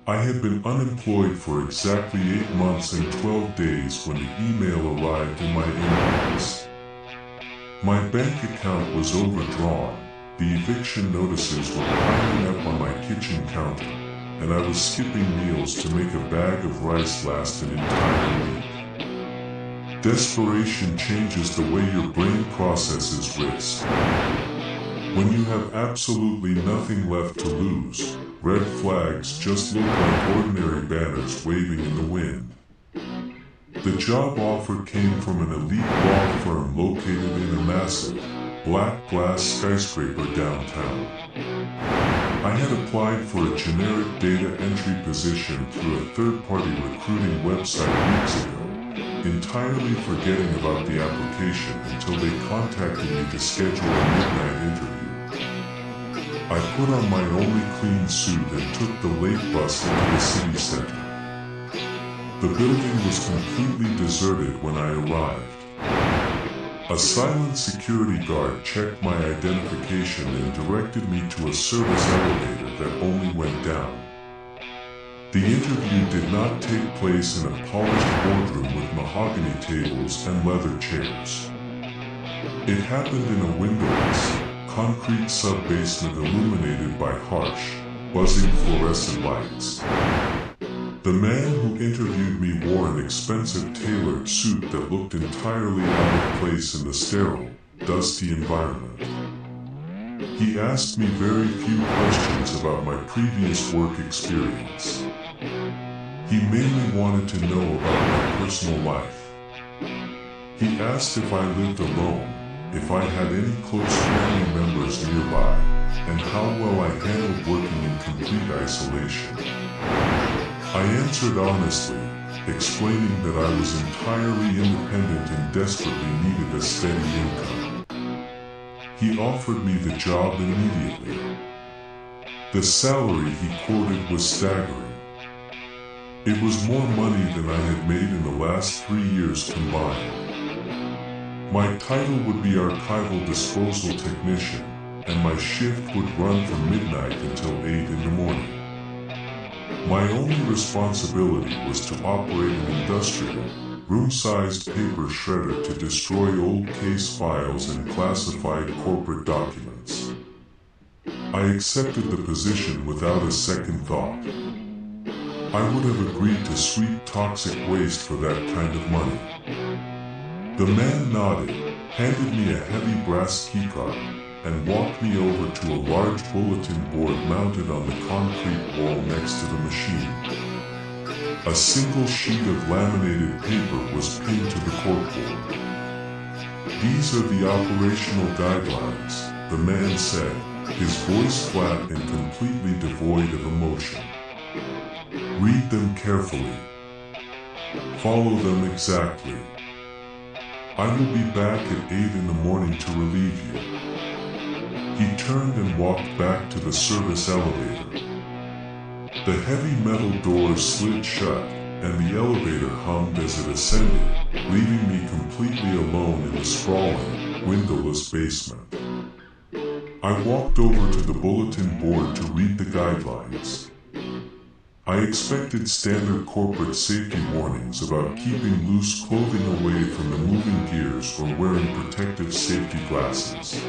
I had been unemployed for exactly 8 months and 12 days when the email arrived in my inbox. My bank account was overdrawn, the eviction notices were piling up on my kitchen counter, and I was skipping meals to make a bag of rice last an entire week. Desperation changes the way your brain processes risk. When you have absolutely nothing left to lose, red flags just look like ordinary banners waving in the wind. The job offer came from an elite law firm located in a massive, black glass skyscraper downtown. I had applied for a generic data entry position through a third-party recruiting website weeks ago, entirely forgetting about the application until they contacted me to schedule a midnight interview. I put on my only clean suit and took the late bus into the city center. The building was completely deserted when I arrived. A silent security guard checked my identification and directed me to a service elevator that only went down. The interview did not take place in a polished boardroom with mahogany tables and leather chairs. It happened in a windowless, concrete sub-basement illuminated by harsh, buzzing fluorescent lights. The man who interviewed me wore an expensive tailored suit that looked entirely out of place in the sterile, dusty environment. He asked me very few questions about my previous work experience. He mainly wanted to know about my personal life. He asked if I lived alone, if I had any close family members nearby, and how well I handled working in complete isolation. I answered honestly, explaining that I was entirely independent and desperately needed a steady income. He offered me the job immediately. The salary he quoted was staggering. It was more money than I had made in the last 3 years combined. My title would be Archival Disposal Technician, and my shift would run from midnight until 8 in the morning. My only responsibility was to operate an industrial, room-sized paper shredder to destroy old case files and classified corporate documents. I accepted the position without a second thought. I would have agreed to sweep toxic waste for that kind of money. The man nodded, handed me a heavy brass keycard, and walked me over to a large bulletin board mounted on the concrete wall next to the machine. A single sheet of laminated paper was pinned to the corkboard. "These are the operational guidelines," the man said, his voice flat and completely devoid of emotion. "Read them carefully. Follow them exactly. I will be back at 8 in the morning to relieve you." He turned and walked back to the service elevator. The heavy metal doors slid shut, and the elevator hummed as it ascended, leaving me completely alone in the sprawling, windowless basement. I walked over to the bulletin board to read the guidelines. I expected standard corporate safety warnings about keeping loose clothing away from the moving gears or wearing protective safety glasses.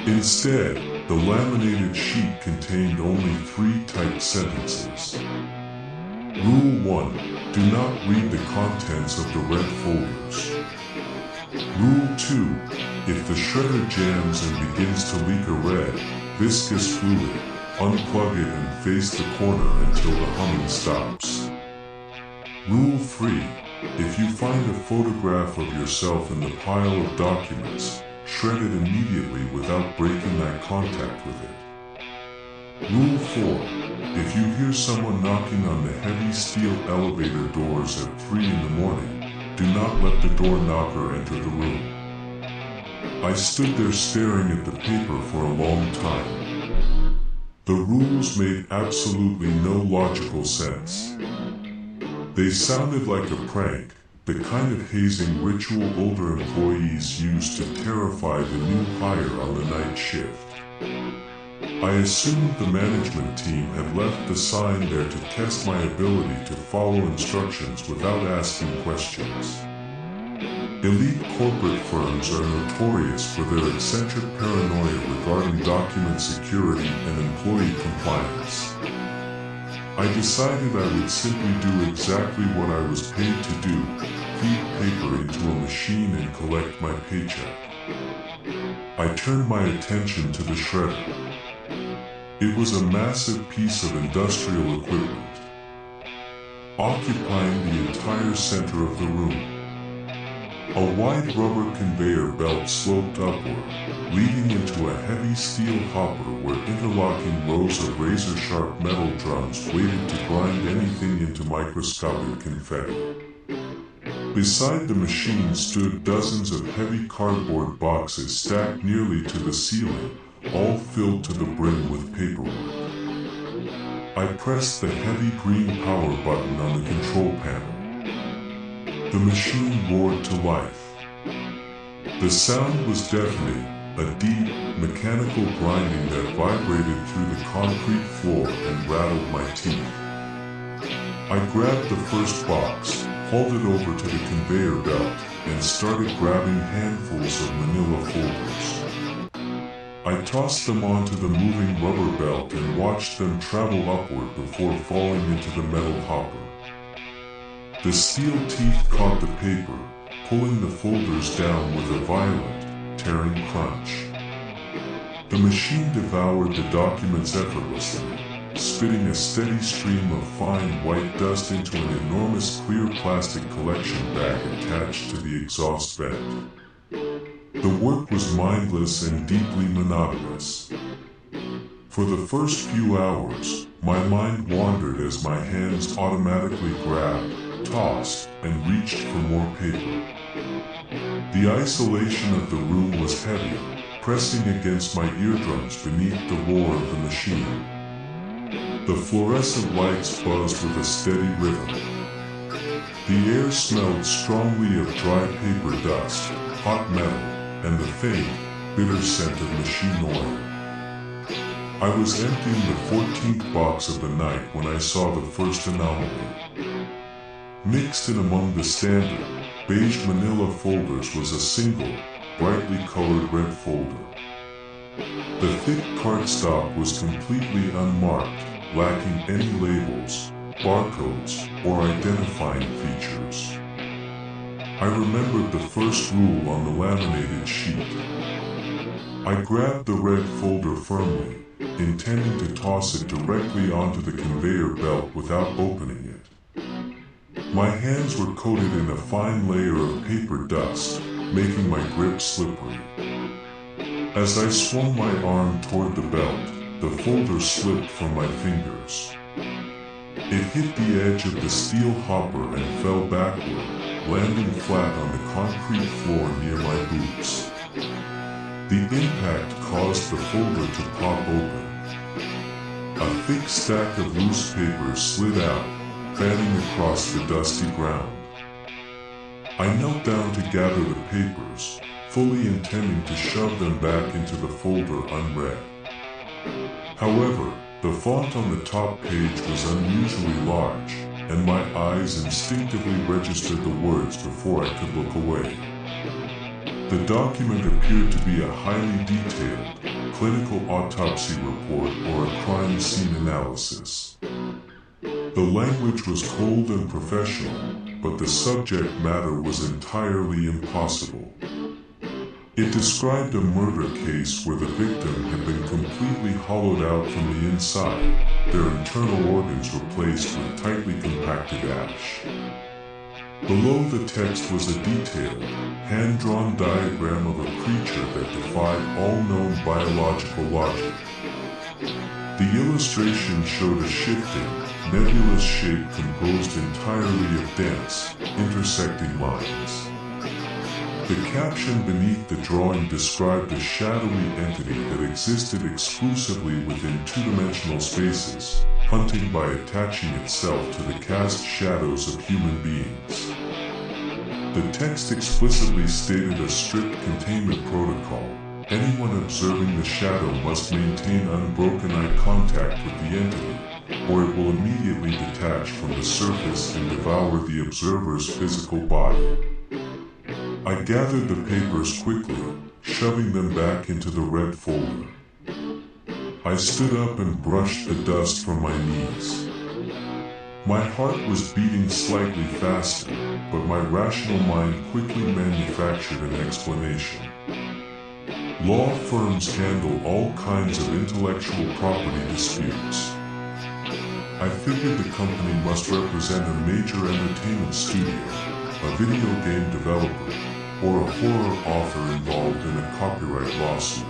Instead, the laminated sheet contained only 3 typed sentences. Rule 1. Do not read the contents of the red folders. Rule 2. If the shredder jams and begins to leak a red, viscous fluid, unplug it and face the corner until the humming stops. Rule 3. If you find a photograph of yourself in the pile of documents, shred it immediately without breaking eye contact with it. Rule 4. If you hear someone knocking on the heavy steel elevator doors at 3 in the morning, do not let the door knocker enter the room. I stood there staring at the paper for a long time. The rules made absolutely no logical sense. They sounded like a prank, the kind of hazing ritual older employees use to terrify the new hire on the night shift. I assumed the management team had left the sign there to test my ability to follow instructions without asking questions. Elite corporate firms are notorious for their eccentric paranoia regarding document security and employee compliance. I decided I would simply do exactly what I was paid to do, feed paper into a machine and collect my paycheck. I turned my attention to the shredder. It was a massive piece of industrial equipment, occupying the entire center of the room. A wide rubber conveyor belt sloped upward, leading into a heavy steel hopper where interlocking rows of razor-sharp metal drums waited to grind anything into microscopic confetti. Beside the machine stood dozens of heavy cardboard boxes stacked nearly to the ceiling, all filled to the brim with paperwork. I pressed the heavy green power button on the control panel. The machine roared to life. The sound was deafening, a deep, mechanical grinding that vibrated through the concrete floor and rattled my teeth. I grabbed the first box, hauled it over to the conveyor belt, and started grabbing handfuls of manila folders. I tossed them onto the moving rubber belt and watched them travel upward before falling into the metal hopper. The steel teeth caught the paper, pulling the folders down with a violent, tearing crunch. The machine devoured the documents effortlessly, spitting a steady stream of fine white dust into an enormous clear plastic collection bag attached to the exhaust vent. The work was mindless and deeply monotonous. For the first few hours, my mind wandered as my hands automatically grabbed, tossed, and reached for more paper. The isolation of the room was heavy, pressing against my eardrums beneath the roar of the machine. The fluorescent lights buzzed with a steady rhythm. The air smelled strongly of dry paper dust, hot metal, and the faint, bitter scent of machine oil. I was emptying the 14th box of the night when I saw the first anomaly. Mixed in among the standard, beige manila folders was a single, brightly colored red folder. The thick cardstock was completely unmarked, lacking any labels, barcodes, or identifying features. I remembered the first rule on the laminated sheet. I grabbed the red folder firmly, intending to toss it directly onto the conveyor belt without opening it. My hands were coated in a fine layer of paper dust, making my grip slippery. As I swung my arm toward the belt, the folder slipped from my fingers. It hit the edge of the steel hopper and fell backward, landing flat on the concrete floor near my boots. The impact caused the folder to pop open. A thick stack of loose papers slid out, fanning across the dusty ground. I knelt down to gather the papers, fully intending to shove them back into the folder unread. However, the font on the top page was unusually large, and my eyes instinctively registered the words before I could look away. The document appeared to be a highly detailed, clinical autopsy report or a crime scene analysis. The language was cold and professional, but the subject matter was entirely impossible. It described a murder case where the victim had been completely hollowed out from the inside, their internal organs replaced with tightly compacted ash. Below the text was a detailed, hand-drawn diagram of a creature that defied all known biological logic. The illustration showed a shifting, nebulous shape composed entirely of dense, intersecting lines. The caption beneath the drawing described a shadowy entity that existed exclusively within two-dimensional spaces, hunting by attaching itself to the cast shadows of human beings. The text explicitly stated a strict containment protocol, Anyone observing the shadow must maintain unbroken eye contact with the entity, or it will immediately detach from the surface and devour the observer's physical body. I gathered the papers quickly, shoving them back into the red folder. I stood up and brushed the dust from my knees. My heart was beating slightly faster, but my rational mind quickly manufactured an explanation. Law firms handle all kinds of intellectual property disputes. I figured the company must represent a major entertainment studio, a video game developer, or a horror author involved in a copyright lawsuit.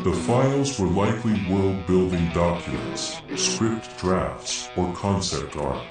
The files were likely world-building documents, script drafts, or concept art.